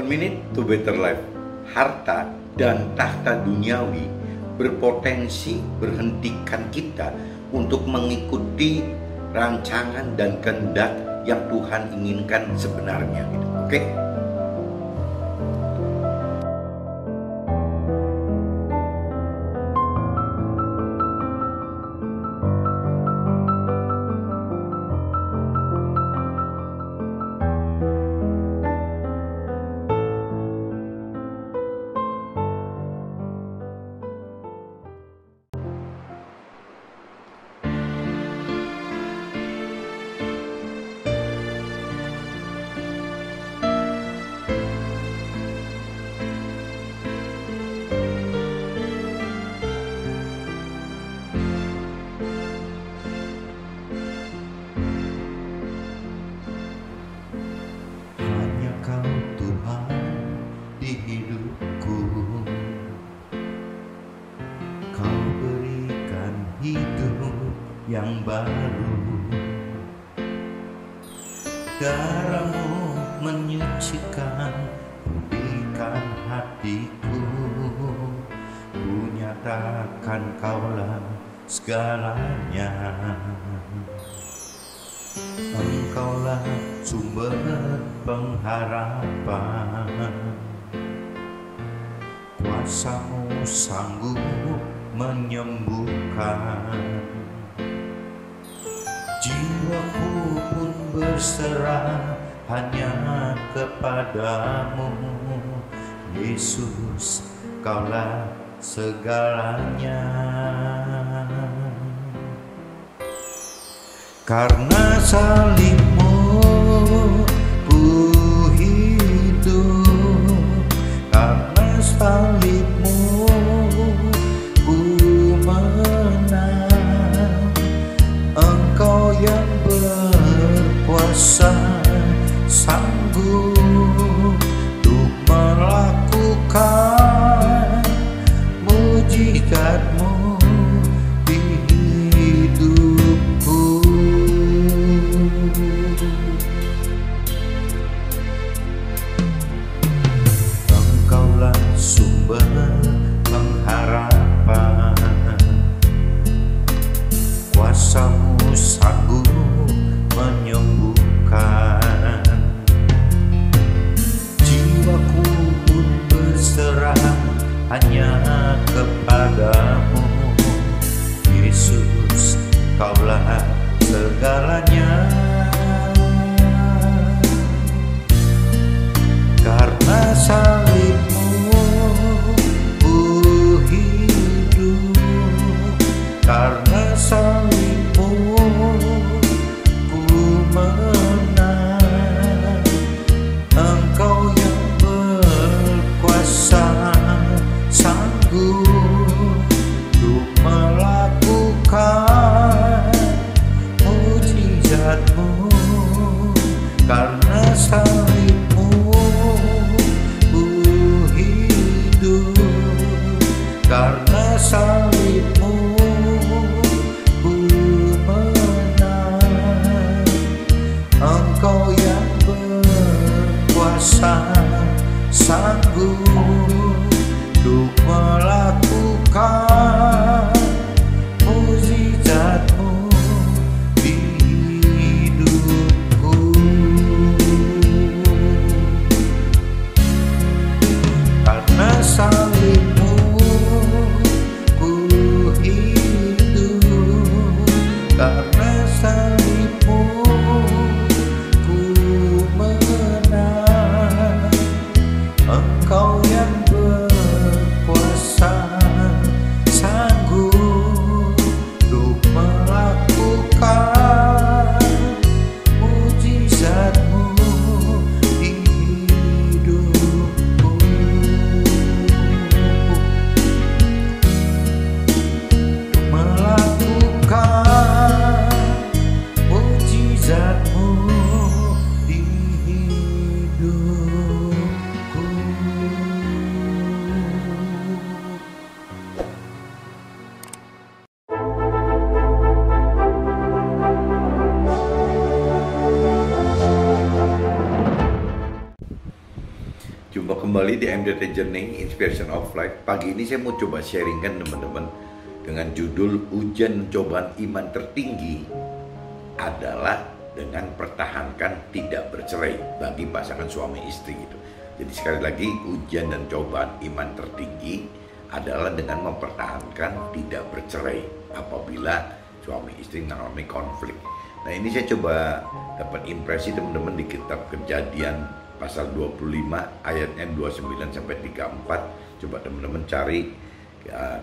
Minute to Better Life. Harta dan tahta duniawi berpotensi berhentikan kita untuk mengikuti rancangan dan kehendak yang Tuhan inginkan sebenarnya. Oke? Hidupku, Kau berikan hidup yang baru. Darah-Mu menyucikan, pulihkan hatiku. Ku nyatakan Kaulah segalanya. Engkaulah sumber pengharapan. Kuasa-Mu sanggup menyembuhkan. Jiwaku pun berserah hanya kepadamu. Yesus, Kaulah segalanya. Karena salib-Mu ku hidup, karena salib-Mu ku menang. Engkau yang berkuasa sanggup untuk melakukan mujizat-Mu di hidupku. Engkaulah sumber pengharapan. Kuasa-Mu sanggup menyembuhkan. Jiwaku pun berserah hanya kepadamu. Yesus, Kaulah segalanya. Karena salib-Mu ku hidup, karena salib-Mu ku menang. Engkau yang berkuasa sanggup untuk melakukan mujizat-Mu. Karena salib-Mu ku hidup, karena salib-Mu ku Kembali di MDT Journey Inspiration of Life. Pagi ini saya mau coba sharingkan teman-teman dengan judul ujian cobaan iman tertinggi adalah dengan pertahankan tidak bercerai bagi pasangan suami istri gitu. Jadi sekali lagi, ujian dan cobaan iman tertinggi adalah dengan mempertahankan tidak bercerai apabila suami istri mengalami konflik. Nah, ini saya coba dapat impresi teman-teman di kitab Kejadian pasal 25 ayatnya 29 sampai 34. Coba teman-teman cari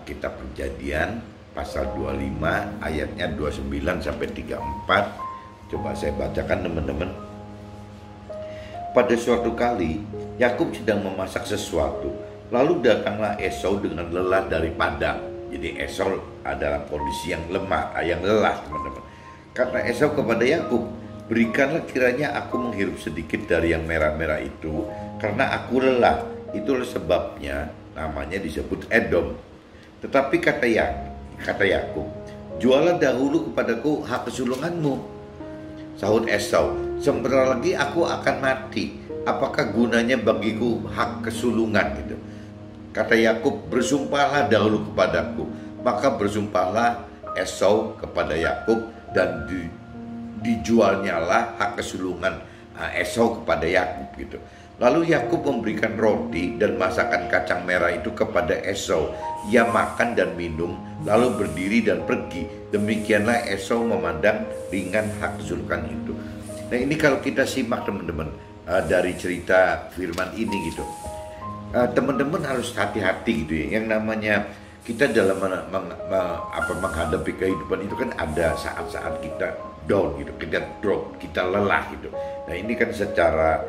kitab Kejadian pasal 25 ayatnya 29 sampai 34. Coba saya bacakan teman-teman. Pada suatu kali Yakub sedang memasak sesuatu, lalu datanglah Esau dengan lelah dari padang. Jadi Esau adalah kondisi yang lemah, yang lelah teman-teman. Karena Esau kepada Yakub, berikanlah kiranya aku menghirup sedikit dari yang merah-merah itu, karena aku lelah. Itulah sebabnya namanya disebut Edom. Tetapi kata Yakub, jualah dahulu kepadaku hak kesulunganmu. Sahut Esau, sebentar lagi aku akan mati. Apakah gunanya bagiku hak kesulungan gitu? Kata Yakub, bersumpahlah dahulu kepadaku. Maka bersumpahlah Esau kepada Yakub, dan dijualnyalah hak kesulungan Esau kepada Yakub gitu. Lalu Yakub memberikan roti dan masakan kacang merah itu kepada Esau. Ia makan dan minum, lalu berdiri dan pergi. Demikianlah Esau memandang ringan hak kesulungan itu. Nah, ini kalau kita simak teman-teman dari cerita firman ini gitu, teman-teman harus hati-hati gitu ya. Yang namanya kita dalam menghadapi kehidupan itu kan ada saat-saat kita down gitu, kita drop, kita lelah gitu. Nah, ini kan secara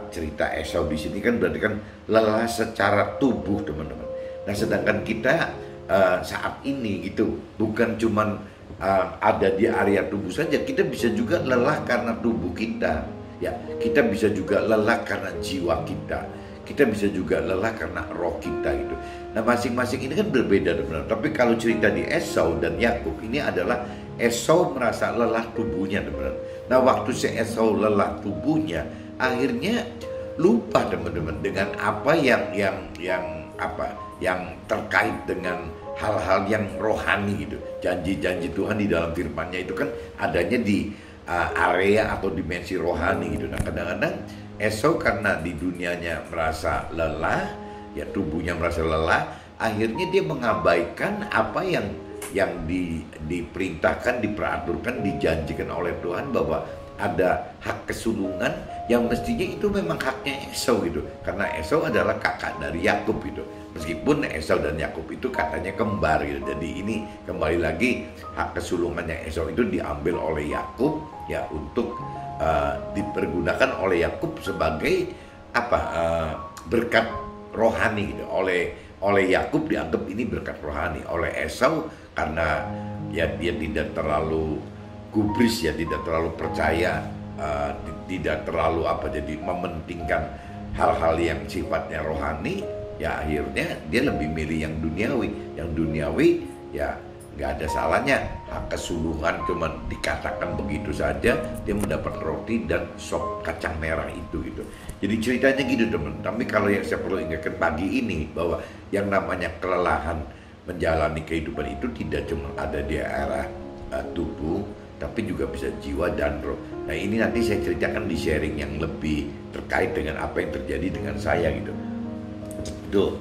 cerita Esau di sini kan berarti kan lelah secara tubuh teman-teman. Nah, sedangkan kita saat ini gitu bukan cuman ada di area tubuh saja, kita bisa juga lelah karena tubuh kita. Ya, kita bisa juga lelah karena jiwa kita bisa juga lelah karena roh kita gitu. Nah, masing-masing ini kan berbeda teman-teman. Tapi kalau cerita di Esau dan Yakub ini adalah Esau merasa lelah tubuhnya teman-teman. Nah, waktu si Esau lelah tubuhnya, akhirnya lupa teman-teman dengan apa yang terkait dengan hal-hal yang rohani gitu. Janji-janji Tuhan di dalam firman-Nya itu kan adanya di area atau dimensi rohani gitu. Nah, kadang-kadang Esau karena di dunianya merasa lelah, ya tubuhnya merasa lelah, akhirnya dia mengabaikan apa yang diperintahkan, diperaturkan, dijanjikan oleh Tuhan bahwa ada hak kesulungan yang mestinya itu memang haknya Esau gitu. Karena Esau adalah kakak dari Yakub gitu. Meskipun Esau dan Yakub itu katanya kembar gitu. Jadi ini kembali lagi hak kesulungannya Esau itu diambil oleh Yakub ya untuk dipergunakan oleh Yakub sebagai berkat rohani gitu. Oleh Yakub dianggap ini berkat rohani. Oleh Esau karena ya dia tidak terlalu gubris ya, tidak terlalu percaya, tidak terlalu jadi mementingkan hal-hal yang sifatnya rohani, ya akhirnya dia lebih milih yang duniawi. Yang duniawi ya nggak ada salahnya, hak kesulungan cuma dikatakan begitu saja, dia mendapat roti dan sop kacang merah itu gitu. Jadi ceritanya gitu teman. Tapi kalau yang saya perlu ingatkan pagi ini bahwa yang namanya kelelahan menjalani kehidupan itu tidak cuma ada di area tubuh, tapi juga bisa jiwa dan roh. Nah, ini nanti saya ceritakan di sharing yang lebih terkait dengan apa yang terjadi dengan saya gitu.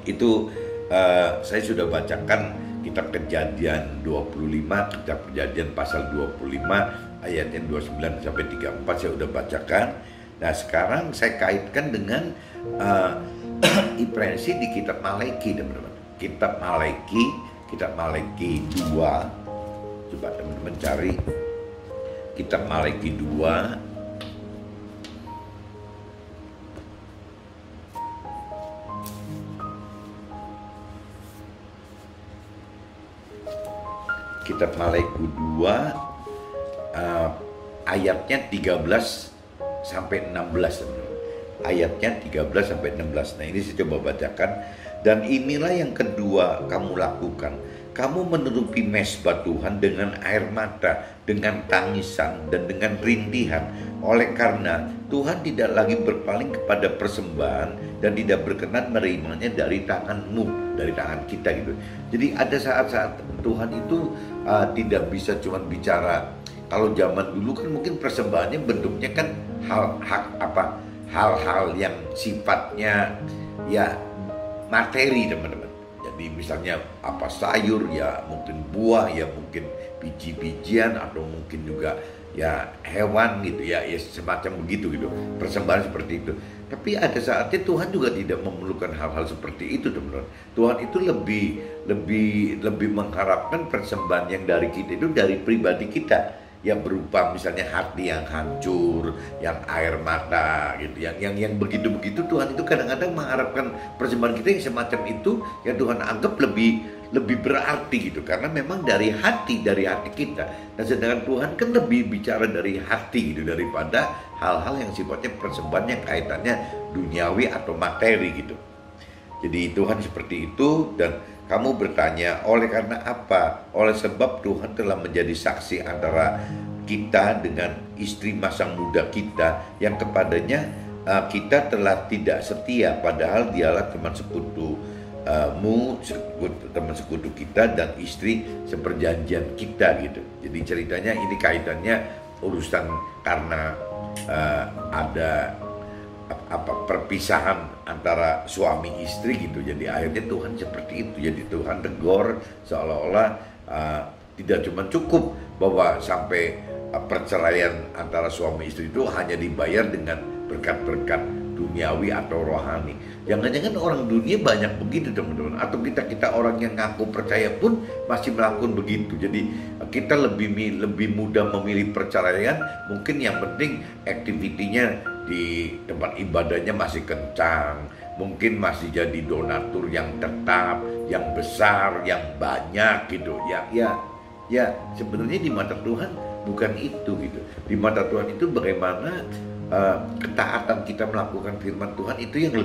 Itu saya sudah bacakan kitab Kejadian 25, kitab Kejadian pasal 25 ayatnya 29 sampai 34 saya sudah bacakan. Nah, sekarang saya kaitkan dengan impresi di kitab Maleki teman-teman. Kitab Maleki 2. Coba teman-teman cari kitab Maleki 2 kitab Maleki 2 ayatnya 13 sampai 16 teman-teman. Ayatnya 13 sampai 16. Nah, ini saya coba bacakan. Dan inilah yang kedua kamu lakukan. kamu menutupi mesbah Tuhan dengan air mata, dengan tangisan, dan dengan rintihan. Oleh karena Tuhan tidak lagi berpaling kepada persembahan dan tidak berkenan menerimanya dari tanganmu, dari tangan kita gitu. Jadi ada saat-saat Tuhan itu tidak bisa cuma bicara. Kalau zaman dulu kan mungkin persembahannya bentuknya kan hal-hal yang sifatnya ya materi, teman-teman. Jadi misalnya apa, sayur ya, mungkin buah ya, mungkin biji-bijian, atau mungkin juga ya hewan gitu ya, ya semacam begitu gitu, persembahan seperti itu. Tapi ada saatnya Tuhan juga tidak memerlukan hal-hal seperti itu, teman-teman. Tuhan itu lebih mengharapkan persembahan yang dari kita itu dari pribadi kita, yang berupa misalnya hati yang hancur, yang air mata gitu, yang begitu-begitu. Tuhan itu kadang-kadang mengharapkan persembahan kita yang semacam itu, yang Tuhan anggap lebih berarti gitu, karena memang dari hati kita. Dan sedangkan Tuhan kan lebih bicara dari hati gitu, daripada hal-hal yang sifatnya persembahan yang kaitannya duniawi atau materi gitu. Jadi Tuhan seperti itu. Dan kamu bertanya, oleh karena apa? Oleh sebab Tuhan telah menjadi saksi antara kita dengan istri masa muda kita, yang kepadanya kita telah tidak setia, padahal dialah teman teman sekutu kita dan istri seperjanjian kita gitu. Jadi ceritanya ini kaitannya urusan karena ada perpisahan antara suami istri gitu. Jadi akhirnya Tuhan seperti itu. Jadi Tuhan tegur seolah-olah tidak cuma cukup bahwa sampai perceraian antara suami istri itu hanya dibayar dengan berkat-berkat duniawi atau rohani. Jangan-jangan orang dunia banyak begitu, teman-teman. Atau kita orang yang ngaku percaya pun masih melakukan begitu. Jadi kita lebih mudah memilih perceraian. Mungkin yang penting aktivitinya di tempat ibadahnya masih kencang, mungkin masih jadi donatur yang tetap, yang besar, yang banyak gitu. Ya sebenarnya di mata Tuhan bukan itu gitu. Di mata Tuhan itu bagaimana ketaatan kita melakukan firman Tuhan itu yang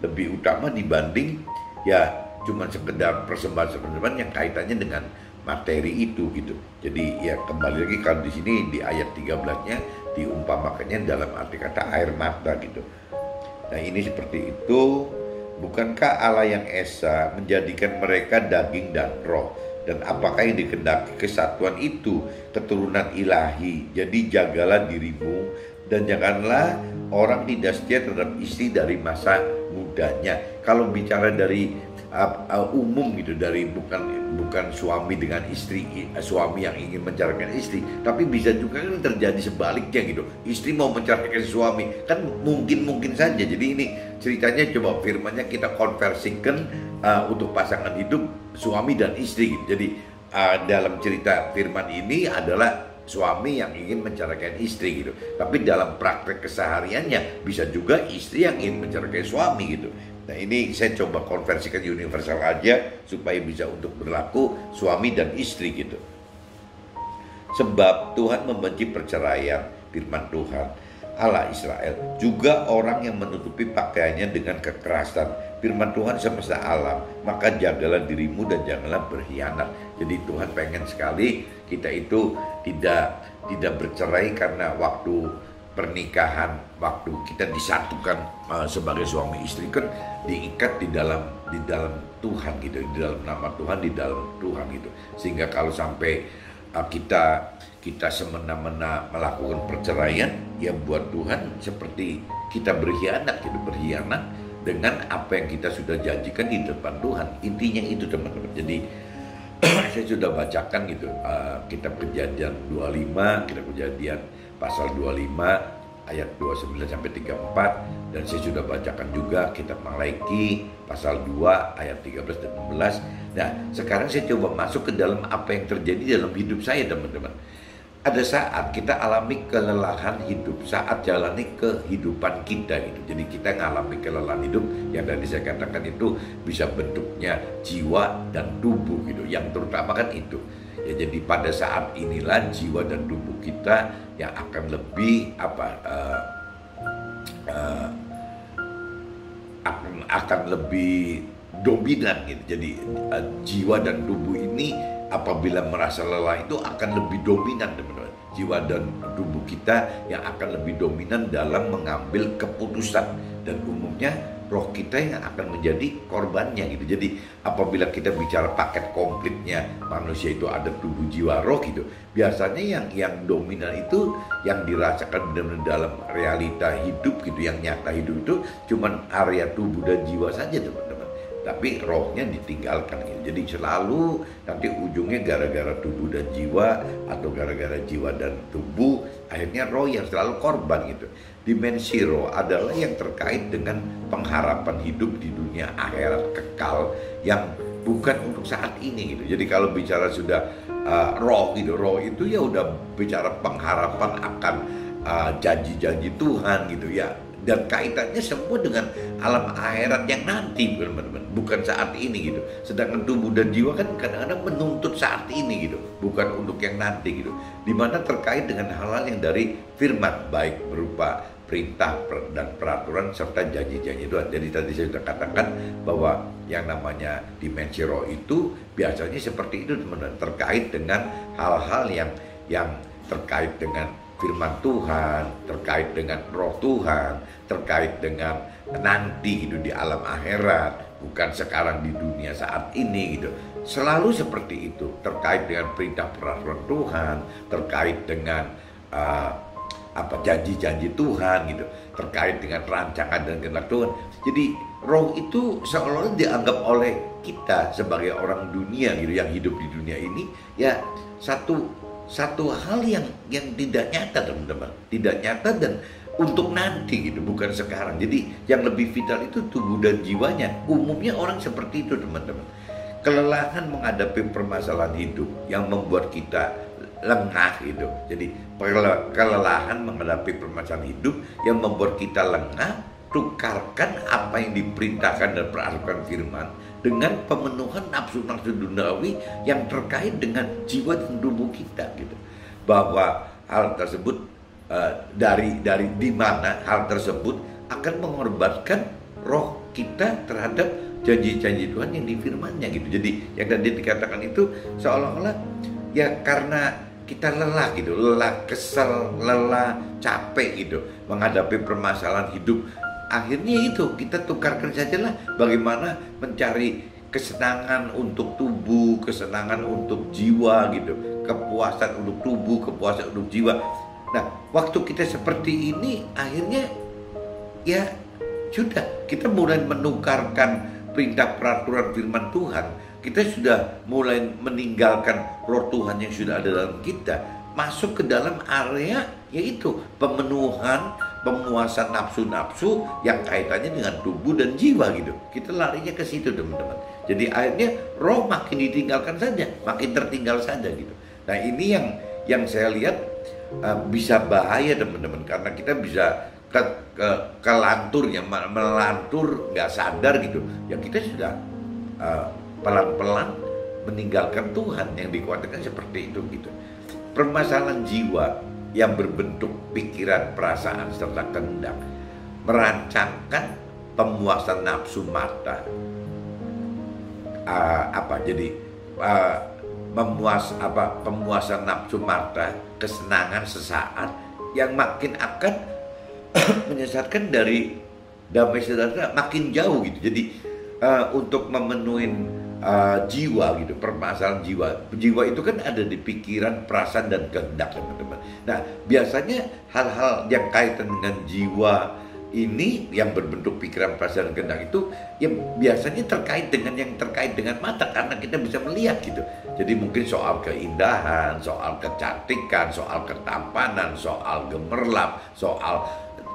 lebih utama dibanding ya cuma sekedar persembahan yang kaitannya dengan materi itu gitu. Jadi ya kembali lagi kalau di sini di ayat 13-nya diumpamakannya dalam arti kata air mata gitu. Nah ini seperti itu. Bukankah Allah yang esa menjadikan mereka daging dan roh? Dan apakah yang dikehendaki kesatuan itu keturunan ilahi? Jadi jagalah dirimu dan janganlah orang tidak setia terhadap istri dari masa mudanya. Kalau bicara dari umum gitu, dari bukan suami dengan istri, suami yang ingin menceraikan istri, tapi bisa juga kan terjadi sebaliknya gitu, istri mau menceraikan suami, kan mungkin saja. Jadi ini ceritanya coba firmannya kita konversikan untuk pasangan hidup suami dan istri gitu. Jadi dalam cerita firman ini adalah suami yang ingin menceraikan istri gitu, tapi dalam praktek kesehariannya bisa juga istri yang ingin menceraikan suami gitu. Nah ini saya coba konversikan universal aja supaya bisa untuk berlaku suami dan istri gitu. Sebab Tuhan membenci perceraian, firman Tuhan Allah Israel, juga orang yang menutupi pakaiannya dengan kekerasan, firman Tuhan semesta alam. Maka jagalah dirimu dan janganlah berkhianat. Jadi Tuhan pengen sekali kita itu tidak bercerai karena waktu pernikahan, waktu kita disatukan sebagai suami istri kan diikat di dalam Tuhan gitu, di dalam nama Tuhan, di dalam Tuhan gitu. Sehingga kalau sampai kita semena-mena melakukan perceraian, ya buat Tuhan seperti kita berkhianat gitu, berkhianat dengan apa yang kita sudah janjikan di depan Tuhan. Intinya itu, teman-teman. Jadi saya sudah bacakan gitu kitab Kejadian 25, kitab Kejadian pasal 25 ayat 29 sampai 34, dan saya sudah bacakan juga kitab Malaiki pasal 2 ayat 13 dan 16. Nah, sekarang saya coba masuk ke dalam apa yang terjadi dalam hidup saya, teman-teman. Ada saat kita alami kelelahan hidup saat jalani kehidupan kita gitu. Jadi kita ngalami kelelahan hidup yang tadi saya katakan itu bisa bentuknya jiwa dan tubuh gitu. Yang terutama kan itu. Ya, jadi pada saat inilah jiwa dan tubuh kita yang akan lebih akan lebih dominan gitu. Jadi jiwa dan tubuh ini apabila merasa lelah itu akan lebih dominan, teman-teman. Jiwa dan tubuh kita yang akan lebih dominan dalam mengambil keputusan, dan umumnya roh kita yang akan menjadi korbannya gitu. Jadi apabila kita bicara paket komplitnya manusia itu ada tubuh, jiwa, roh gitu, biasanya yang dominan itu yang dirasakan benar-benar dalam realita hidup gitu, yang nyata hidup itu cuman area tubuh dan jiwa saja, teman-teman. Tapi rohnya ditinggalkan gitu. Jadi selalu nanti ujungnya gara-gara tubuh dan jiwa, atau gara-gara jiwa dan tubuh, akhirnya roh yang selalu korban gitu. Dimensi roh adalah yang terkait dengan pengharapan hidup di dunia akhirat kekal yang bukan untuk saat ini gitu. Jadi kalau bicara sudah roh gitu, roh itu ya udah bicara pengharapan akan janji-janji Tuhan gitu ya. Dan kaitannya semua dengan alam akhirat yang nanti, teman-teman, bukan saat ini gitu. Sedangkan tubuh dan jiwa kan kadang-kadang menuntut saat ini gitu, bukan untuk yang nanti gitu. Dimana terkait dengan hal-hal yang dari firman, baik berupa perintah dan peraturan serta janji-janji Tuhan. Jadi tadi saya sudah katakan bahwa yang namanya dimensi roh itu biasanya seperti itu, teman-teman, terkait dengan hal-hal yang terkait dengan firman Tuhan, terkait dengan roh Tuhan, terkait dengan nanti gitu di alam akhirat, bukan sekarang di dunia saat ini gitu. Selalu seperti itu, terkait dengan perintah peraturan Tuhan, terkait dengan janji-janji Tuhan gitu, terkait dengan rancangan dan kehendak Tuhan. Jadi roh itu seolah-olah dianggap oleh kita sebagai orang dunia gitu, yang hidup di dunia ini ya satu hal yang tidak nyata, teman-teman, tidak nyata dan untuk nanti gitu, bukan sekarang. Jadi yang lebih vital itu tubuh dan jiwanya. Umumnya orang seperti itu, teman-teman. Kelelahan menghadapi permasalahan hidup yang membuat kita lengah gitu. Jadi kelelahan menghadapi permasalahan hidup yang membuat kita lengah. Tukarkan apa yang diperintahkan dan peraturan firman dengan pemenuhan nafsu-nafsu duniawi yang terkait dengan jiwa dan tubuh kita gitu. Bahwa hal tersebut dari di mana hal tersebut akan mengorbankan roh kita terhadap janji-janji Tuhan yang difirmannya gitu. Jadi yang tadi dikatakan itu seolah-olah ya karena kita lelah gitu, lelah, kesel, lelah, capek gitu menghadapi permasalahan hidup. Akhirnya itu kita tukarkan sajalah bagaimana mencari kesenangan untuk tubuh, kesenangan untuk jiwa gitu, kepuasan untuk tubuh, kepuasan untuk jiwa. Nah, waktu kita seperti ini akhirnya ya sudah, kita mulai menukarkan perintah peraturan firman Tuhan. Kita sudah mulai meninggalkan roh Tuhan yang sudah ada dalam kita, masuk ke dalam area yaitu pemuasan nafsu-nafsu yang kaitannya dengan tubuh dan jiwa gitu. Kita larinya ke situ, teman-teman. Jadi akhirnya roh makin ditinggalkan saja, makin tertinggal saja gitu. Nah, ini yang saya lihat bisa bahaya, teman-teman, karena kita bisa kelantur ya, melantur nggak sadar gitu. Ya kita sudah pelan-pelan meninggalkan Tuhan, yang dikhawatirkan seperti itu gitu. Permasalahan jiwa yang berbentuk pikiran, perasaan, serta kehendak merancangkan pemuasan nafsu mata, pemuasan nafsu mata, kesenangan sesaat yang makin akan menyesatkan dari damai sejahtera makin jauh gitu. Jadi untuk memenuhi jiwa gitu, permasalahan jiwa itu kan ada di pikiran, perasaan dan kehendak, teman-teman. Nah, biasanya hal-hal yang kaitan dengan jiwa ini yang berbentuk pikiran, perasaan dan kehendak itu ya biasanya terkait dengan mata, karena kita bisa melihat gitu. Jadi mungkin soal keindahan, soal kecantikan, soal ketampanan, soal gemerlap, soal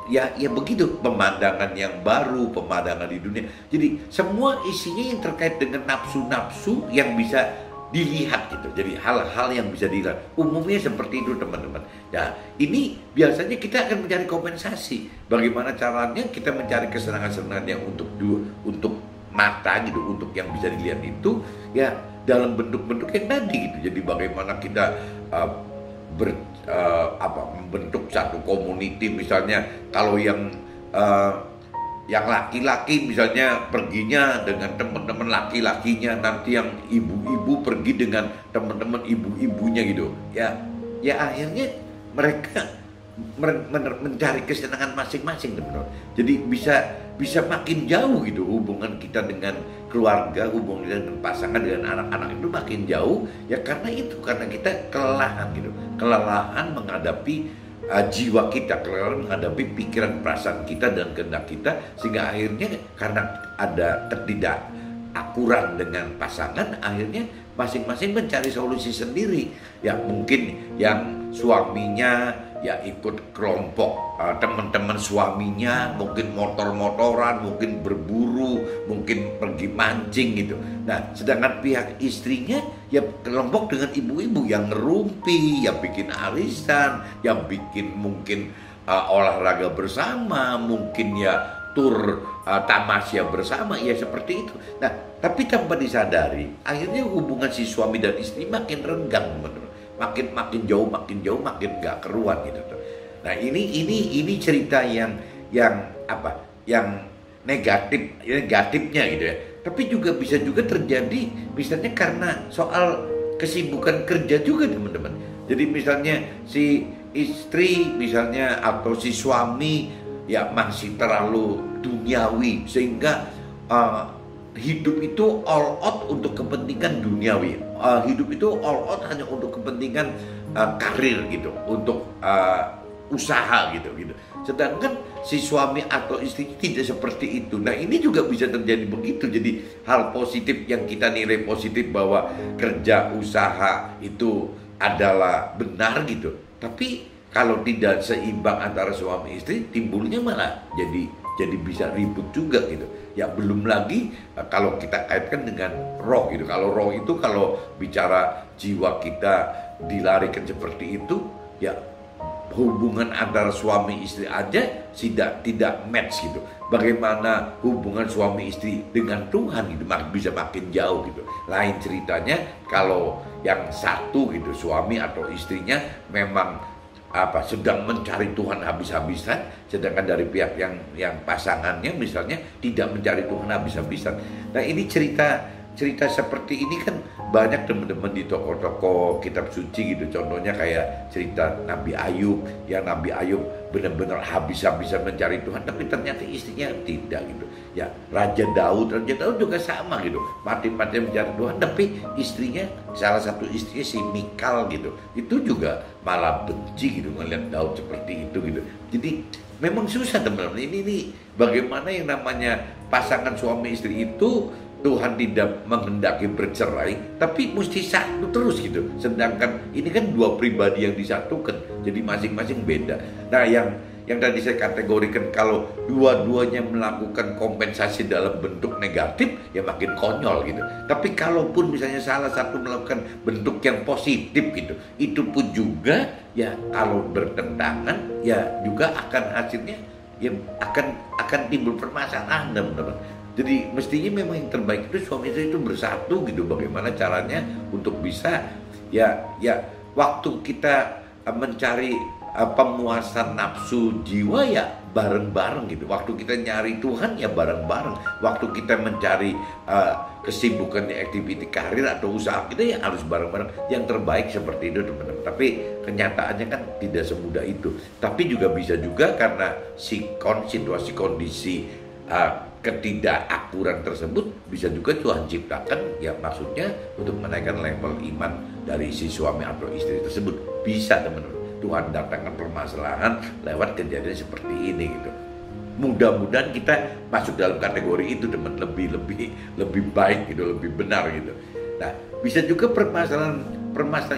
ya begitu, pemandangan yang baru, pemandangan di dunia. Jadi semua isinya yang terkait dengan nafsu-nafsu yang bisa dilihat gitu. Jadi hal-hal yang bisa dilihat umumnya seperti itu, teman-teman. Ya, ini biasanya kita akan mencari kompensasi. Bagaimana caranya kita mencari kesenangan-kesenangan yang untuk mata gitu, untuk yang bisa dilihat itu ya dalam bentuk-bentuk yang tadi gitu. Jadi bagaimana kita membentuk satu community, misalnya kalau yang yang laki-laki misalnya perginya dengan teman-teman laki-lakinya, nanti yang ibu-ibu pergi dengan teman-teman ibu-ibunya gitu. Ya akhirnya mereka mencari kesenangan masing-masing, teman-teman. Jadi bisa makin jauh gitu hubungan kita dengan keluarga, hubungan kita dengan pasangan, dengan anak-anak itu makin jauh ya karena kita kelelahan gitu, kelelahan menghadapi jiwa kita, kelelahan menghadapi pikiran perasaan kita dan kehendak kita, sehingga akhirnya karena ada ketidakakuran dengan pasangan, akhirnya masing-masing mencari solusi sendiri. Ya mungkin yang suaminya ya ikut kelompok teman-teman suaminya, mungkin motor-motoran, mungkin berburu, mungkin pergi mancing gitu. Nah, sedangkan pihak istrinya ya kelompok dengan ibu-ibu yang ngerumpi, yang bikin arisan, yang bikin mungkin olahraga bersama, mungkin ya tur tamasya bersama, ya seperti itu. Nah, tapi tanpa disadari, akhirnya hubungan si suami dan istri makin renggang, makin jauh, makin nggak keruan gitu. Nah, ini cerita yang negatifnya gitu ya. Tapi bisa juga terjadi misalnya karena soal kesibukan kerja juga, teman-teman. Jadi misalnya si istri misalnya atau si suami ya masih terlalu duniawi sehingga hidup itu all out untuk kepentingan duniawi. Hidup itu all out hanya untuk kepentingan karir gitu, untuk usaha gitu. Sedangkan si suami atau istri tidak seperti itu. Nah, ini juga bisa terjadi begitu. Jadi hal positif yang kita nilai positif bahwa kerja usaha itu adalah benar gitu. Tapi kalau tidak seimbang antara suami istri, timbulnya malah jadi bisa ribut juga gitu. Ya belum lagi kalau kita kaitkan dengan roh gitu. Kalau roh itu kalau bicara jiwa kita dilarikan seperti itu, ya hubungan antara suami istri aja tidak match gitu. Bagaimana hubungan suami istri dengan Tuhan gitu, bisa makin jauh gitu. Lain ceritanya kalau yang satu gitu, suami atau istrinya memang sedang mencari Tuhan habis-habisan, sedangkan dari pihak yang pasangannya misalnya tidak mencari Tuhan habis-habisan. Nah, ini cerita seperti ini kan banyak teman-teman di toko-toko kitab suci gitu. Contohnya kayak cerita Nabi Ayub, yang Nabi Ayub benar-benar habis-habisan mencari Tuhan, tapi ternyata istrinya tidak gitu. Ya Raja Daud juga sama gitu, mati-mati mencari Tuhan, tapi istrinya, salah satu istrinya si Mikal gitu, itu juga malah benci gitu melihat Daud seperti itu gitu. Jadi memang susah, teman-teman. Ini bagaimana yang namanya pasangan suami istri itu Tuhan tidak menghendaki bercerai, tapi mesti satu terus gitu. Sedangkan ini kan dua pribadi yang disatukan, jadi masing-masing beda. Nah, yang tadi saya kategorikan, kalau dua-duanya melakukan kompensasi dalam bentuk negatif, ya makin konyol gitu. Tapi kalaupun misalnya salah satu melakukan bentuk yang positif gitu, itu pun juga ya kalau bertentangan, ya juga akan hasilnya ya akan timbul permasalahan, teman-teman. Jadi mestinya memang yang terbaik itu suami istri itu bersatu gitu. Bagaimana caranya untuk bisa ya waktu kita mencari pemuasan nafsu jiwa ya bareng-bareng gitu. Waktu kita nyari Tuhan ya bareng-bareng. Waktu kita mencari kesibukan di aktiviti karir atau usaha kita ya harus bareng-bareng. Yang terbaik seperti itu, teman-teman. Tapi kenyataannya kan tidak semudah itu. Tapi juga bisa juga karena situasi kondisi ketidakakuran tersebut bisa juga Tuhan ciptakan, ya maksudnya untuk menaikkan level iman dari si suami atau istri tersebut. Bisa, teman-teman, Tuhan datangkan permasalahan lewat kejadian seperti ini gitu. Mudah-mudahan kita masuk dalam kategori itu, teman, lebih baik gitu, lebih benar gitu. Nah, bisa juga permasalahan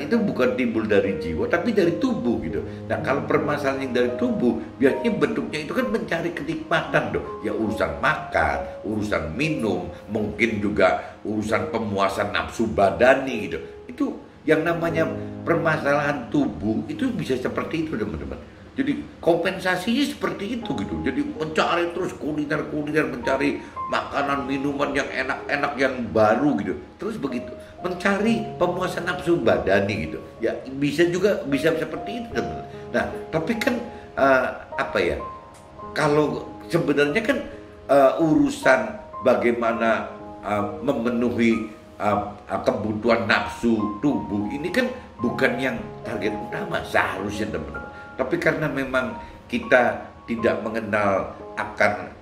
itu bukan timbul dari jiwa, tapi dari tubuh gitu. Nah, kalau permasalahan yang dari tubuh, biasanya bentuknya itu kan mencari kenikmatan dong. Ya urusan makan, urusan minum, mungkin juga urusan pemuasan nafsu badani gitu. Itu yang namanya permasalahan tubuh itu bisa seperti itu, teman-teman. Jadi kompensasinya seperti itu gitu. Jadi mencari terus kuliner, mencari makanan, minuman yang enak-enak, yang baru gitu. Terus begitu, mencari pemuasan nafsu badani gitu. Ya bisa seperti itu, teman. Nah, tapi kan kalau sebenarnya kan urusan bagaimana memenuhi kebutuhan nafsu tubuh ini kan bukan yang target utama seharusnya, teman-teman. Tapi karena memang kita tidak mengenal akan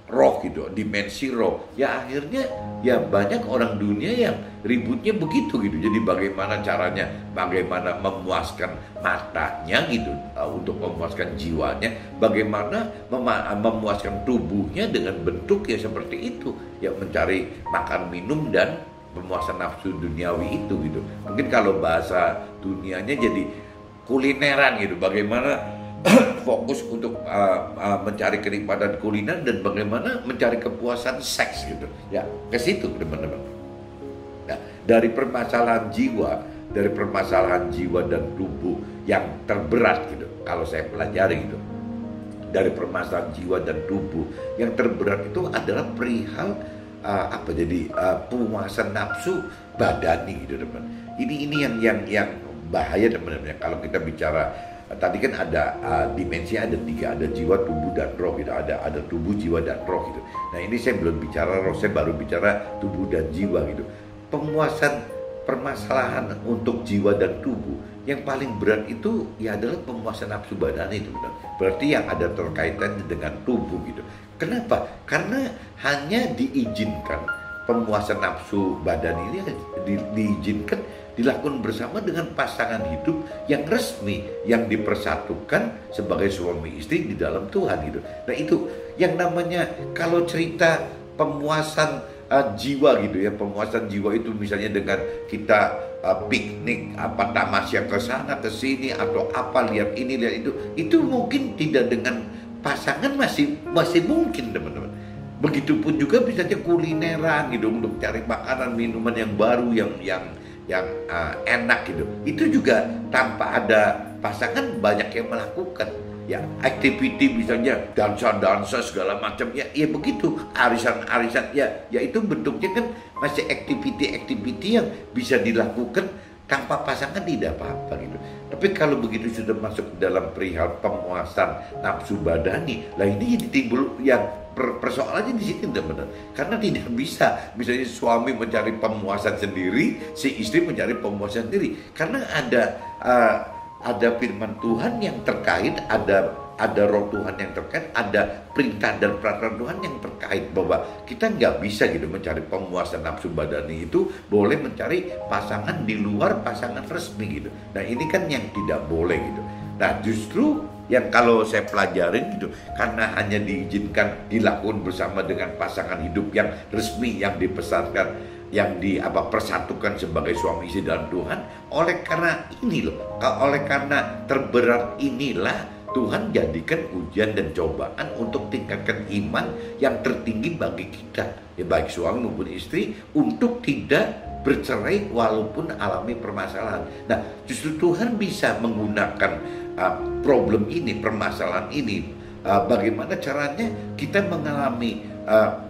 roh gitu, dimensi roh, ya akhirnya ya banyak orang dunia yang ributnya begitu gitu. Jadi bagaimana caranya, bagaimana memuaskan matanya gitu, untuk memuaskan jiwanya, bagaimana memuaskan tubuhnya dengan bentuk ya seperti itu, ya mencari makan minum dan pemuasan nafsu duniawi itu gitu. Mungkin kalau bahasa dunianya jadi kulineran gitu, bagaimana fokus untuk mencari kenikmatan kuliner dan bagaimana mencari kepuasan seks gitu ya, ke situ teman-teman. Nah, dari permasalahan jiwa dan tubuh yang terberat gitu, kalau saya pelajari gitu, dari permasalahan jiwa dan tubuh yang terberat itu adalah perihal pemuasan nafsu badani gitu teman. Ini yang bahaya teman-teman. Kalau kita bicara tadi kan ada dimensi, ada 3, ada jiwa, tubuh, dan roh gitu. Ada tubuh, jiwa, dan roh gitu. Nah ini saya belum bicara roh, saya baru bicara tubuh dan jiwa gitu. Pemuasan permasalahan untuk jiwa dan tubuh yang paling berat itu ya adalah pemuasan nafsu badani itu, benar. Berarti yang ada terkaitan dengan tubuh gitu. Kenapa? Karena hanya diizinkan pemuasan nafsu badan ini diizinkan dilakukan bersama dengan pasangan hidup yang resmi, yang dipersatukan sebagai suami istri di dalam Tuhan gitu. Nah itu yang namanya kalau cerita pemuasan jiwa gitu ya, pemuasan jiwa itu misalnya dengan kita piknik tamasya ke sana ke sini atau lihat ini lihat itu mungkin tidak dengan pasangan masih mungkin teman-teman. Begitupun juga misalnya kulineran gitu untuk cari makanan minuman yang baru yang enak gitu. Itu juga tanpa ada pasangan banyak yang melakukan. Ya, activity misalnya dansa segala macam ya begitu, arisan ya itu bentuknya kan masih activity yang bisa dilakukan tanpa pasangan, tidak apa-apa gitu. Tapi kalau begitu sudah masuk dalam perihal pemuasan nafsu badani, lah ini jadi timbul yang persoalannya di sini teman-teman. Karena tidak bisa misalnya suami mencari pemuasan sendiri, si istri mencari pemuasan sendiri. Karena ada firman Tuhan yang terkait, ada roh Tuhan yang terkait, ada perintah dan peraturan Tuhan yang terkait bahwa kita nggak bisa gitu mencari pemuasan nafsu badani itu, boleh mencari pasangan di luar pasangan resmi gitu. Nah ini kan yang tidak boleh gitu. Nah justru yang kalau saya pelajarin gitu, karena hanya diizinkan dilakukan bersama dengan pasangan hidup yang resmi, yang dipesankan, yang persatukan sebagai suami istri dalam Tuhan. Oleh karena ini loh, oleh karena terberat inilah Tuhan jadikan ujian dan cobaan untuk tingkatkan iman yang tertinggi bagi kita, ya baik suami maupun istri, untuk tidak bercerai walaupun alami permasalahan. Nah justru Tuhan bisa menggunakan problem ini, permasalahan ini, bagaimana caranya kita mengalami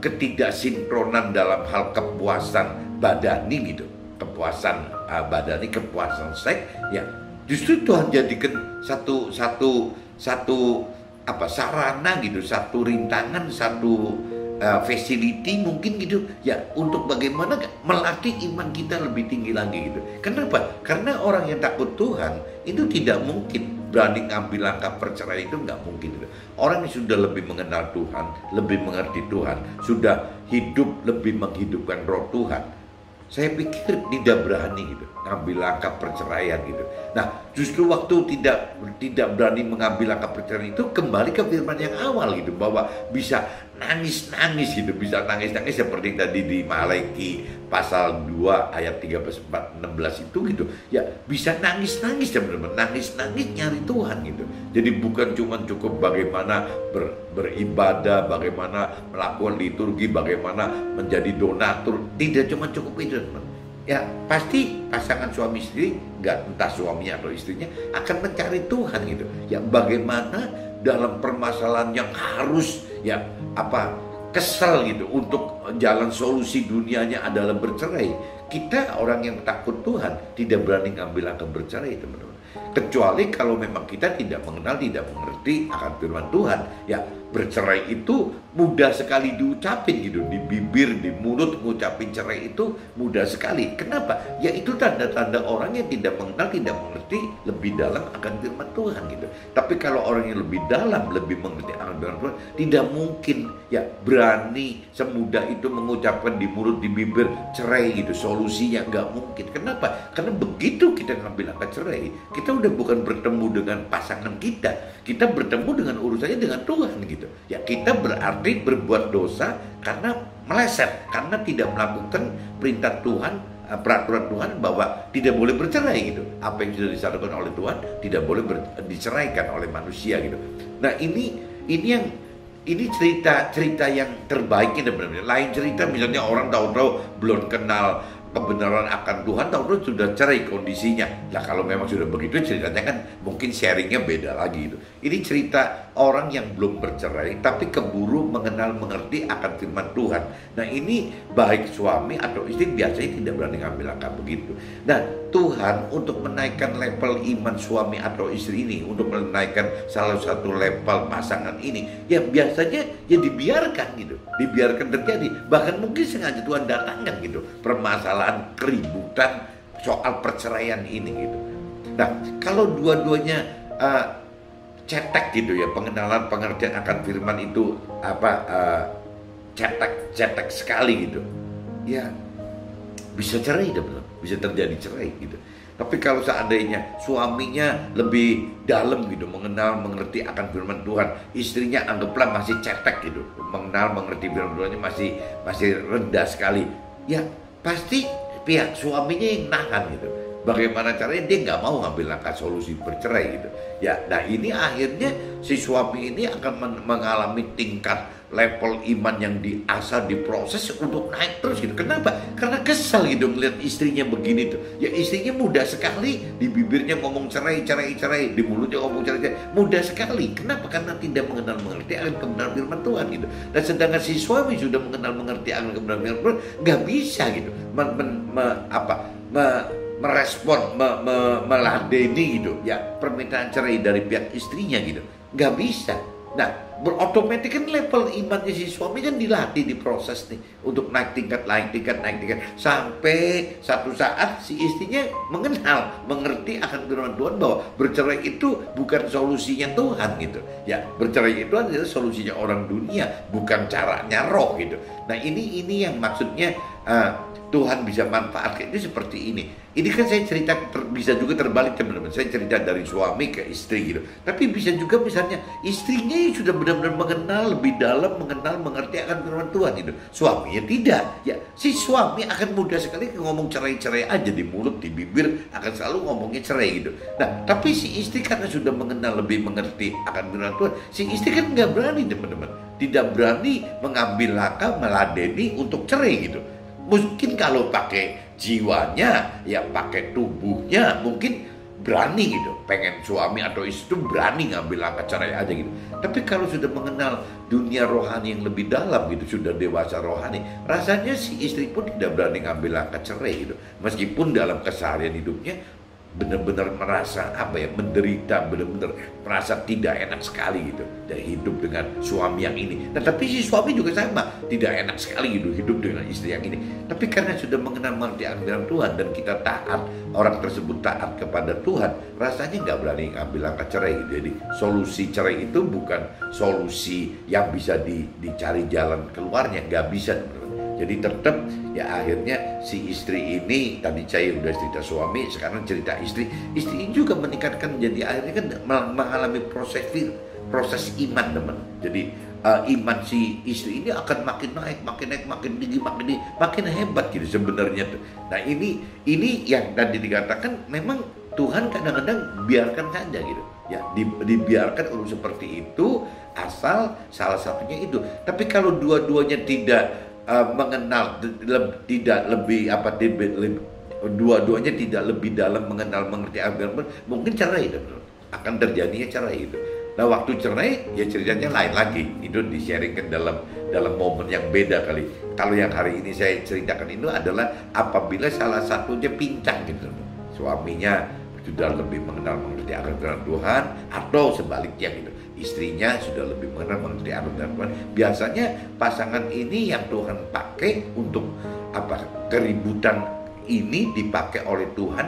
ketidaksinkronan dalam hal kepuasan badani gitu, kepuasan badani, kepuasan seks, ya justru Tuhan jadikan satu sarana gitu, satu rintangan, satu facility mungkin gitu ya, untuk bagaimana melatih iman kita lebih tinggi lagi gitu. Kenapa? Karena orang yang takut Tuhan itu tidak mungkin berani ngambil langkah perceraian, itu nggak mungkin gitu. Orang yang sudah lebih mengenal Tuhan, lebih mengerti Tuhan, sudah hidup lebih menghidupkan roh Tuhan, saya pikir tidak berani gitu ngambil langkah perceraian gitu. Nah justru waktu tidak berani mengambil langkah perceraian itu, kembali ke firman yang awal gitu, bahwa bisa nangis gitu, bisa nangis seperti tadi di Malaki pasal 2 ayat 13-16 itu gitu ya, bisa nangis teman-teman, nangis nyari Tuhan gitu. Jadi bukan cuma cukup bagaimana beribadah, bagaimana melakukan liturgi, bagaimana menjadi donatur, tidak cuma cukup itu teman. Ya pasti pasangan suami istri, entah suaminya atau istrinya, akan mencari Tuhan gitu. Ya bagaimana dalam permasalahan yang harus kesal gitu, untuk jalan solusi dunianya adalah bercerai. Kita orang yang takut Tuhan tidak berani ngambil langkah bercerai teman-teman. Kecuali kalau memang kita tidak mengenal, tidak mengerti akan firman Tuhan. Ya, bercerai itu mudah sekali diucapin gitu, di bibir, di mulut ngucapin cerai itu mudah sekali. Kenapa? Ya itu tanda-tanda orang yang tidak mengenal, tidak mengerti lebih dalam akan firman Tuhan gitu. Tapi kalau orang yang lebih dalam, lebih mengerti akan firman Tuhan, tidak mungkin ya berani semudah itu mengucapkan di mulut, di bibir cerai gitu. Solusinya nggak mungkin. Kenapa? Karena begitu kita ngambil langkah cerai, kita udah bukan bertemu dengan pasangan kita bertemu dengan urusannya dengan Tuhan gitu. Ya kita berarti berbuat dosa karena meleset, karena tidak melakukan perintah Tuhan, peraturan Tuhan bahwa tidak boleh bercerai gitu. Apa yang sudah disatukan oleh Tuhan tidak boleh diceraikan oleh manusia gitu. Nah ini cerita yang terbaiknya benar-benar. Lain cerita misalnya orang tahu-tahu belum kenal kebenaran akan Tuhan, tahu-tahu sudah cerai kondisinya. Nah kalau memang sudah begitu ceritanya kan mungkin sharingnya beda lagi itu. Ini cerita orang yang belum bercerai tapi keburu mengenal mengerti akan firman Tuhan. Nah ini baik suami atau istri biasanya tidak berani ngambil langkah begitu. Nah Tuhan untuk menaikkan level iman suami atau istri ini, untuk menaikkan salah satu level pasangan ini, ya biasanya ya dibiarkan gitu, dibiarkan terjadi. Bahkan mungkin sengaja Tuhan datangkan gitu permasalahan keributan soal perceraian ini gitu. Nah kalau dua-duanya cetek gitu ya, pengenalan pengertian akan firman itu cetek sekali gitu, ya bisa cerai deh, bisa terjadi cerai gitu. Tapi kalau seandainya suaminya lebih dalam gitu, mengenal mengerti akan firman Tuhan, istrinya anggaplah masih cetek gitu, mengenal mengerti firman Tuhannya masih rendah sekali, ya pasti pihak suaminya yang nahan gitu. Bagaimana caranya dia nggak mau ngambil langkah solusi bercerai gitu. Ya, nah ini akhirnya si suami ini akan mengalami tingkat level iman yang diasah, diproses untuk naik terus gitu. Kenapa? Karena kesal gitu melihat istrinya begini tuh. Ya istrinya mudah sekali, di bibirnya ngomong cerai, di mulutnya ngomong cerai, mudah sekali. Kenapa? Karena tidak mengenal mengerti akan kebenaran firman Tuhan gitu. Dan sedangkan si suami sudah mengenal mengerti akan kebenaran firman Tuhan, nggak bisa gitu merespon, meladeni gitu ya permintaan cerai dari pihak istrinya gitu, nggak bisa. Nah berotomatis kan level imannya si suami kan dilatih, diproses nih untuk naik tingkat sampai satu saat si istrinya mengenal mengerti akan firman Tuhan bahwa bercerai itu bukan solusinya Tuhan gitu ya. Bercerai itu adalah solusinya orang dunia, bukan caranya roh gitu. Nah ini yang maksudnya Tuhan bisa manfaatkan itu seperti ini. Ini kan saya cerita bisa juga terbalik teman-teman. Saya cerita dari suami ke istri gitu. Tapi bisa juga misalnya istrinya yang sudah benar-benar mengenal lebih dalam, mengenal mengerti akan firman Tuhan gitu. Suaminya tidak. Ya, si suami akan mudah sekali ngomong cerai-cerai aja di mulut, di bibir akan selalu ngomongnya cerai gitu. Nah, tapi si istri karena sudah mengenal lebih mengerti akan firman Tuhan, si istri kan nggak berani teman-teman. Tidak berani mengambil langkah meladeni untuk cerai gitu. Mungkin kalau pakai jiwanya, ya pakai tubuhnya, mungkin berani gitu. Pengen suami atau istri itu berani ngambil langkah cerai aja gitu. Tapi kalau sudah mengenal dunia rohani yang lebih dalam gitu, sudah dewasa rohani, rasanya si istri pun tidak berani ngambil langkah cerai gitu. Meskipun dalam keseharian hidupnya benar-benar merasa menderita, benar-benar merasa tidak enak sekali gitu dan hidup dengan suami yang ini. Nah, tapi si suami juga sama, tidak enak sekali gitu hidup dengan istri yang ini. Tapi karena sudah mengenal mengerti akan Tuhan dan kita taat, orang tersebut taat kepada Tuhan, rasanya nggak berani ngambil langkah cerai gitu. Jadi solusi cerai itu bukan solusi yang bisa dicari jalan keluarnya, nggak bisa. Jadi tetap ya akhirnya si istri ini, tadi saya udah cerita suami, sekarang cerita istri. Istri ini juga meningkatkan, jadi akhirnya kan mengalami proses iman teman. Jadi iman si istri ini akan makin naik, makin tinggi, makin hebat gitu sebenarnya tuh. Nah ini yang tadi dikatakan memang Tuhan kadang-kadang biarkan saja gitu. Ya dibiarkan urus seperti itu asal salah satunya itu. Tapi kalau dua-duanya tidak mengenal, tidak lebih dua-duanya tidak lebih dalam mengenal mengerti agama, mungkin cerai akan terjadinya cerai itu. Nah waktu cerai ya ceritanya lain lagi, itu di-sharingkan dalam momen yang beda kali. Kalau yang hari ini saya ceritakan itu adalah apabila salah satunya pincang gitu, suaminya sudah lebih mengerti akan firman Tuhan, atau sebaliknya gitu, istrinya sudah lebih mengerti akan firman Tuhan. Biasanya pasangan ini yang Tuhan pakai untuk keributan ini dipakai oleh Tuhan,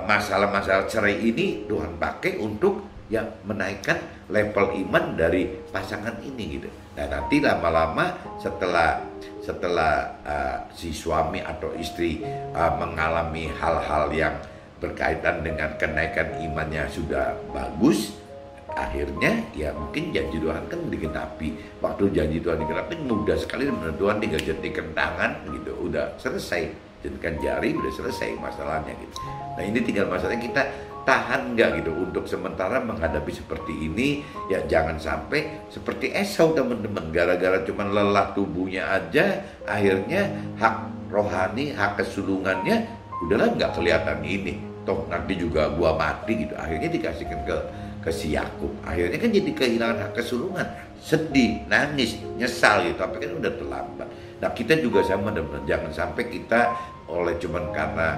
masalah-masalah cerai ini Tuhan pakai untuk yang menaikkan level iman dari pasangan ini gitu. Nah, nanti lama-lama setelah si suami atau istri mengalami hal-hal yang berkaitan dengan kenaikan imannya sudah bagus, akhirnya ya mungkin janji Tuhan kan digenapi. Waktu janji Tuhan digenapi mudah sekali, menurut Tuhan tinggal jentikan tangan gitu, udah selesai. Jentikan jari udah selesai masalahnya gitu. Nah, ini tinggal masalahnya kita tahan nggak gitu untuk sementara menghadapi seperti ini. Ya jangan sampai seperti Esau teman-teman, gara-gara cuma lelah tubuhnya aja, akhirnya hak rohani, hak kesulungannya udahlah nggak kelihatan ini, toh nanti juga gua mati gitu. Akhirnya dikasihkan ke si Yakub, akhirnya kan jadi kehilangan hak kesulungan, sedih, nangis, nyesal gitu, tapi kan udah terlambat. Nah, kita juga sama teman-teman, jangan sampai kita oleh cuman karena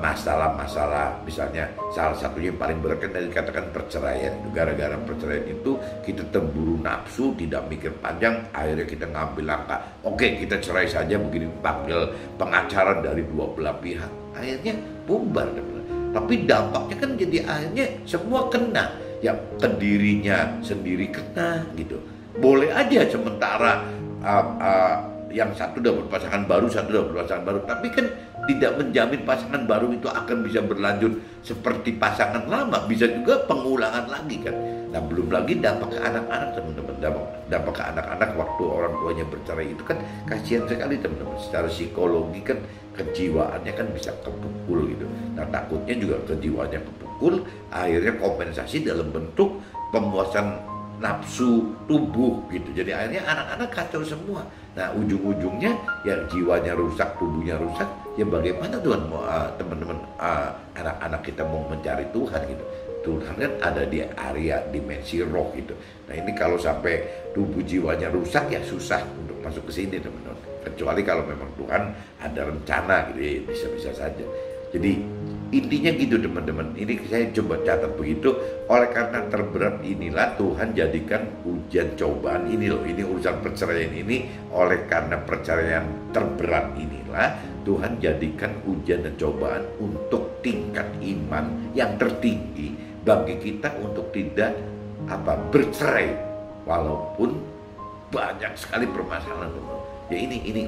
masalah-masalah, misalnya salah satunya yang paling berat kan tadi dikatakan perceraian. Gara-gara perceraian itu kita terburu nafsu, tidak mikir panjang, akhirnya kita ngambil langkah, oke kita cerai saja, begini panggil pengacara dari dua belah pihak, akhirnya bubar teman-teman. Tapi dampaknya kan jadi akhirnya semua kena, ya ke dirinya sendiri kena gitu. Boleh aja sementara yang satu dapat pasangan baru, satu dapat pasangan baru, tapi kan tidak menjamin pasangan baru itu akan bisa berlanjut seperti pasangan lama, bisa juga pengulangan lagi kan. Nah, belum lagi dampak ke anak-anak teman-teman, dampak ke anak-anak waktu orang tuanya bercerai itu kan kasihan sekali teman-teman. Secara psikologi kan kejiwaannya kan bisa kepukul gitu. Nah, takutnya juga kejiwaannya kepukul, akhirnya kompensasi dalam bentuk pemuasan nafsu tubuh gitu. Jadi akhirnya anak-anak kacau semua. Nah, ujung-ujungnya ya jiwanya rusak, tubuhnya rusak. Ya bagaimana Tuhan mau teman-teman anak-anak kita mau mencari Tuhan gitu. Tuhan kan ada di area dimensi roh gitu. Nah, ini kalau sampai tubuh jiwanya rusak ya susah untuk masuk ke sini teman-teman. Kecuali kalau memang Tuhan ada rencana gitu, ya bisa-bisa saja. Jadi intinya gitu teman-teman, ini saya coba catat begitu. Oleh karena terberat inilah Tuhan jadikan ujian cobaan ini loh, ini urusan perceraian ini. Oleh karena perceraian terberat inilah Tuhan jadikan ujian dan cobaan untuk tingkat iman yang tertinggi bagi kita untuk tidak bercerai walaupun banyak sekali permasalahan teman-teman. Ya ini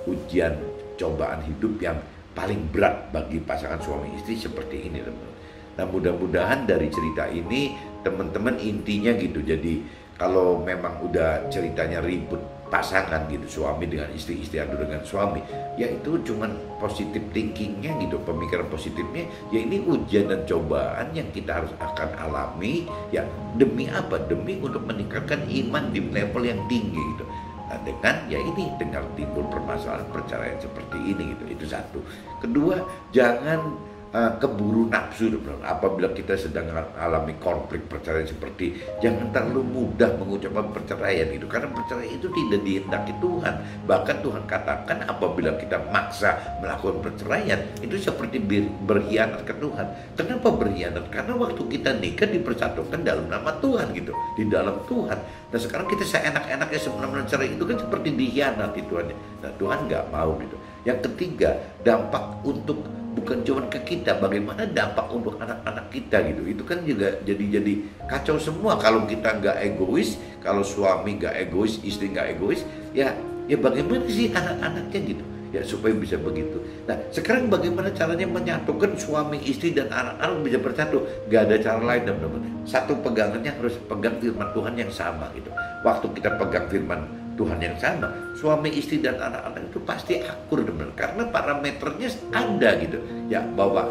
ujian cobaan hidup yang paling berat bagi pasangan suami istri seperti ini teman-teman. Nah, mudah-mudahan dari cerita ini teman-teman intinya gitu. Jadi kalau memang udah ceritanya ribut pasangan gitu, suami dengan istri, istri dengan suami, ya itu cuman positif thinkingnya gitu, pemikiran positifnya. Ya ini ujian dan cobaan yang kita harus akan alami. Ya demi apa? Demi untuk meningkatkan iman di level yang tinggi gitu. Nah, dengan timbul permasalahan perceraian seperti ini gitu, itu satu. Kedua, jangan keburu nafsu. Apabila kita sedang mengalami konflik perceraian seperti, jangan terlalu mudah mengucapkan perceraian gitu, karena perceraian itu tidak dihendaki Tuhan. Bahkan Tuhan katakan apabila kita maksa melakukan perceraian itu seperti berkhianat ke Tuhan. Kenapa berkhianat? Karena waktu kita nikah dipersatukan dalam nama Tuhan gitu, di dalam Tuhan. Nah, sekarang kita seenak-enaknya sebelum cerai itu kan seperti dikhianati Tuhan. Nah, Tuhan nggak mau gitu. Yang ketiga, dampak untuk bukan cuma ke kita, bagaimana dampak untuk anak-anak kita gitu. Itu kan juga jadi kacau semua kalau kita nggak egois, kalau suami nggak egois, istri nggak egois, ya bagaimana sih anak-anaknya gitu ya supaya bisa begitu. Nah, sekarang bagaimana caranya menyatukan suami istri dan anak-anak bisa bersatu? Gak ada cara lain teman-teman. Satu pegangannya harus pegang firman Tuhan yang sama gitu. Waktu kita pegang firman Tuhan yang sama, suami istri dan anak-anak itu pasti akur teman-teman, karena parameternya ada gitu ya, bahwa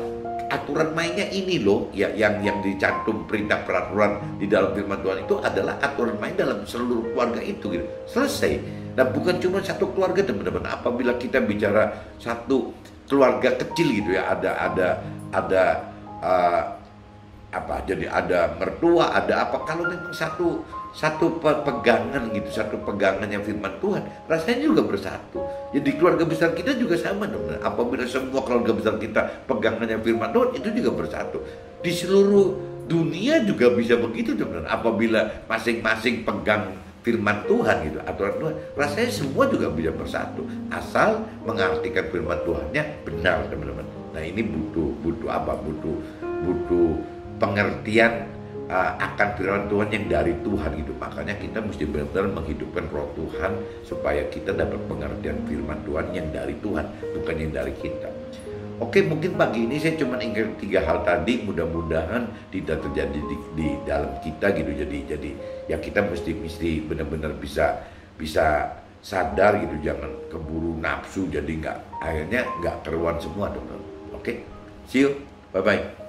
aturan mainnya ini loh ya, yang dicantum perintah peraturan di dalam firman Tuhan itu adalah aturan main dalam seluruh keluarga itu gitu. Selesai. Nah, bukan cuma satu keluarga teman-teman. Apabila kita bicara satu keluarga kecil gitu ya, ada apa, jadi ada mertua, ada apa. Kalau memang satu pegangan gitu, satu pegangan yang firman Tuhan, rasanya juga bersatu. Jadi keluarga besar kita juga sama dong. Apabila semua keluarga besar kita pegangannya firman Tuhan, itu juga bersatu. Di seluruh dunia juga bisa begitu dong. Apabila masing-masing pegang firman Tuhan gitu, aturan Tuhan, rasanya semua juga bisa bersatu, asal mengartikan firman Tuhannya benar, teman-teman. Nah, ini butuh apa? Butuh pengertian akan firman Tuhan yang dari Tuhan gitu. Makanya kita mesti benar-benar menghidupkan roh Tuhan supaya kita dapat pengertian firman Tuhan yang dari Tuhan, bukan yang dari kita. Oke, mungkin pagi ini saya cuma ingat 3 hal tadi. Mudah-mudahan tidak terjadi di dalam kita gitu. Jadi ya kita mesti benar-benar bisa sadar gitu, jangan keburu nafsu, jadi akhirnya nggak keruan semua dong. Oke, see you, bye bye.